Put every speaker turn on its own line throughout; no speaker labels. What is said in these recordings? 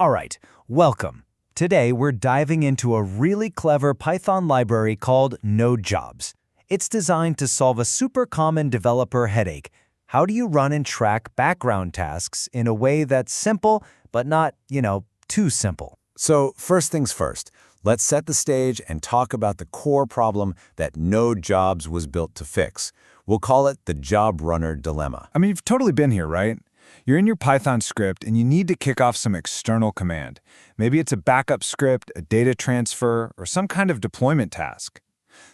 All right, welcome. Today we're diving into a really clever Python library called nodejobs. It's designed to solve a super common developer headache. How do you run and track background tasks in a way that's simple, but not, too simple?
So first things first, let's set the stage and talk about the core problem that nodejobs was built to fix. We'll call it the job runner dilemma.
I mean, you've totally been here, right? You're in your Python script and you need to kick off some external command. Maybe it's a backup script, a data transfer, or some kind of deployment task.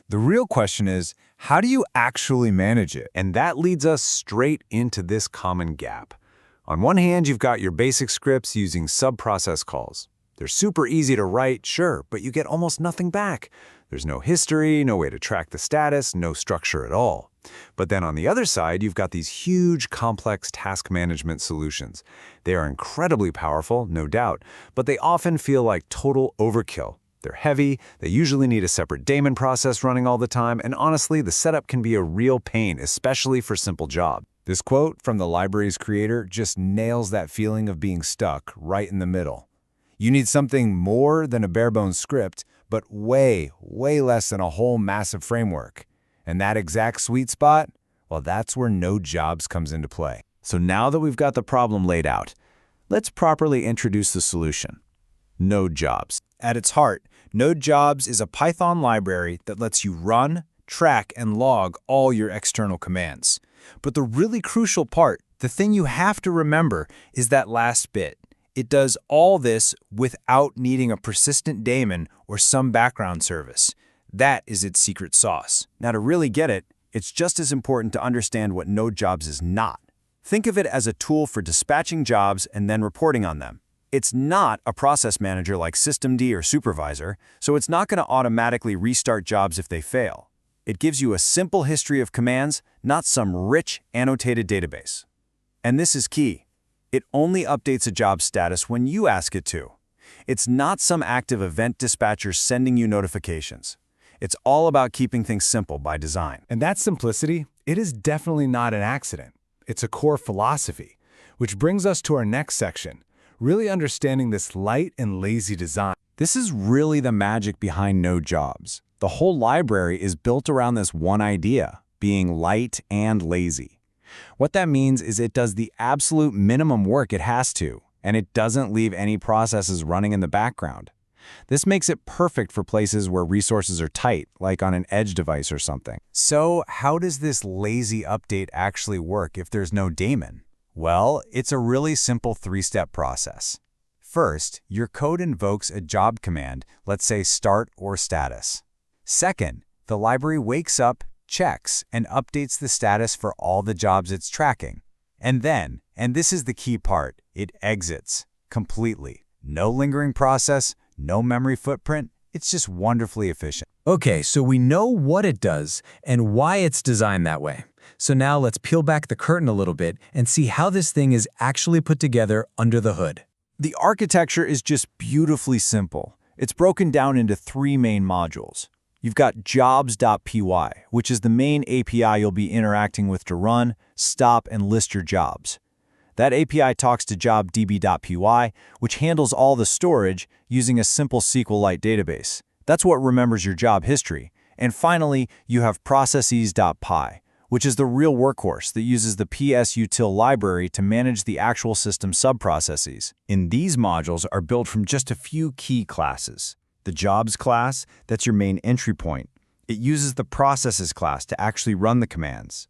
The real question is, how do you actually manage it?
And that leads us straight into this common gap. On one hand, you've got your basic scripts using sub-process calls. They're super easy to write, sure, but you get almost nothing back. There's no history, no way to track the status, no structure at all. But then on the other side, you've got these huge, complex task management solutions. They are incredibly powerful, no doubt, but they often feel like total overkill. They're heavy, they usually need a separate daemon process running all the time, and honestly, the setup can be a real pain, especially for simple jobs.
This quote from the library's creator just nails that feeling of being stuck right in the middle. You need something more than a bare-bones script, but way, way less than a whole massive framework. And that exact sweet spot, well, that's where nodejobs comes into play.
So now that we've got the problem laid out, let's properly introduce the solution. Nodejobs.
At its heart, nodejobs is a Python library that lets you run, track, and log all your external commands. But the really crucial part, the thing you have to remember, is that last bit. It does all this without needing a persistent daemon or some background service. That is its secret sauce. Now, to really get it, it's just as important to understand what nodejobs is not. Think of it as a tool for dispatching jobs and then reporting on them. It's not a process manager like systemd or supervisor, so it's not going to automatically restart jobs if they fail. It gives you a simple history of commands, not some rich, annotated database. And this is key. It only updates a job status when you ask it to. It's not some active event dispatcher sending you notifications. It's all about keeping things simple by design.
And that simplicity, it is definitely not an accident. It's a core philosophy, which brings us to our next section, really understanding this light and lazy design.
This is really the magic behind nodejobs. The whole library is built around this one idea, being light and lazy. What that means is it does the absolute minimum work it has to, and it doesn't leave any processes running in the background. This makes it perfect for places where resources are tight, like on an edge device or something.
So how does this lazy update actually work if there's no daemon? Well, it's a really simple three-step process. First, your code invokes a job command, let's say start or status. Second, the library wakes up, checks, and updates the status for all the jobs it's tracking. And then, and this is the key part, it exits completely. No lingering process, no memory footprint, it's just wonderfully efficient. Okay, so we know what it does and why it's designed that way. So now let's peel back the curtain a little bit and see how this thing is actually put together under the hood. The architecture is just beautifully simple. It's broken down into three main modules. You've got jobs.py, which is the main API you'll be interacting with to run, stop, and list your jobs. That API talks to jobdb.py, which handles all the storage using a simple SQLite database. That's what remembers your job history. And finally, you have processes.py, which is the real workhorse that uses the psutil library to manage the actual system subprocesses. And these modules are built from just a few key classes. The jobs class, that's your main entry point. It uses the processes class to actually run the commands.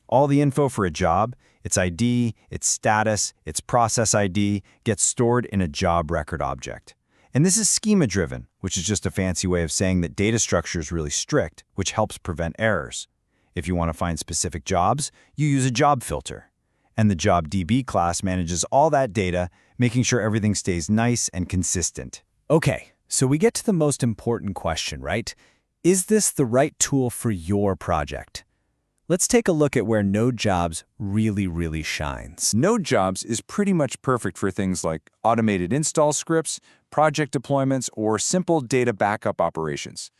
All the info for a job, its ID, its status, its process ID, gets stored in a job record object. And this is schema-driven, which is just a fancy way of saying that data structure is really strict, which helps prevent errors. If you want to find specific jobs, you use a job filter. And the jobdb class manages all that data, making sure everything stays nice and consistent. Okay, so we get to the most important question, right? Is this the right tool for your project? Let's take a look at where nodejobs really shines.
Nodejobs is pretty much perfect for things like automated install scripts, project deployments, or simple data backup operations.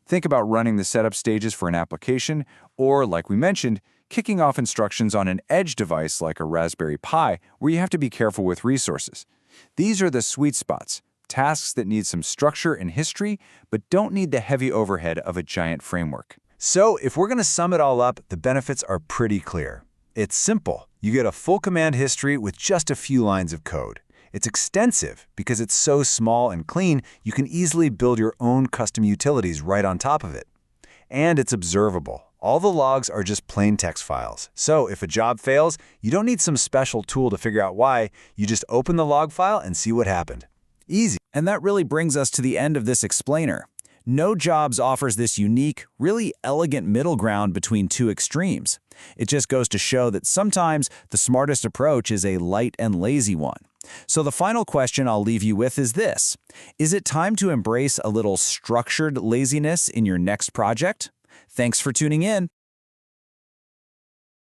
Think about running the setup stages for an application, or, like we mentioned, kicking off instructions on an edge device like a Raspberry Pi, where you have to be careful with resources.
These are the sweet spots, tasks that need some structure and history, but don't need the heavy overhead of a giant framework. So if we're going to sum it all up, the benefits are pretty clear. It's simple. You get a full command history with just a few lines of code. It's extensive because it's so small and clean, you can easily build your own custom utilities right on top of it. And it's observable. All the logs are just plain text files. So if a job fails, you don't need some special tool to figure out why. You just open the log file and see what happened. Easy.
And that really brings us to the end of this explainer. Nodejobs offers this unique, really elegant middle ground between two extremes. It just goes to show that sometimes the smartest approach is a light and lazy one. So the final question I'll leave you with is this. Is it time to embrace a little structured laziness in your next project? Thanks for tuning in.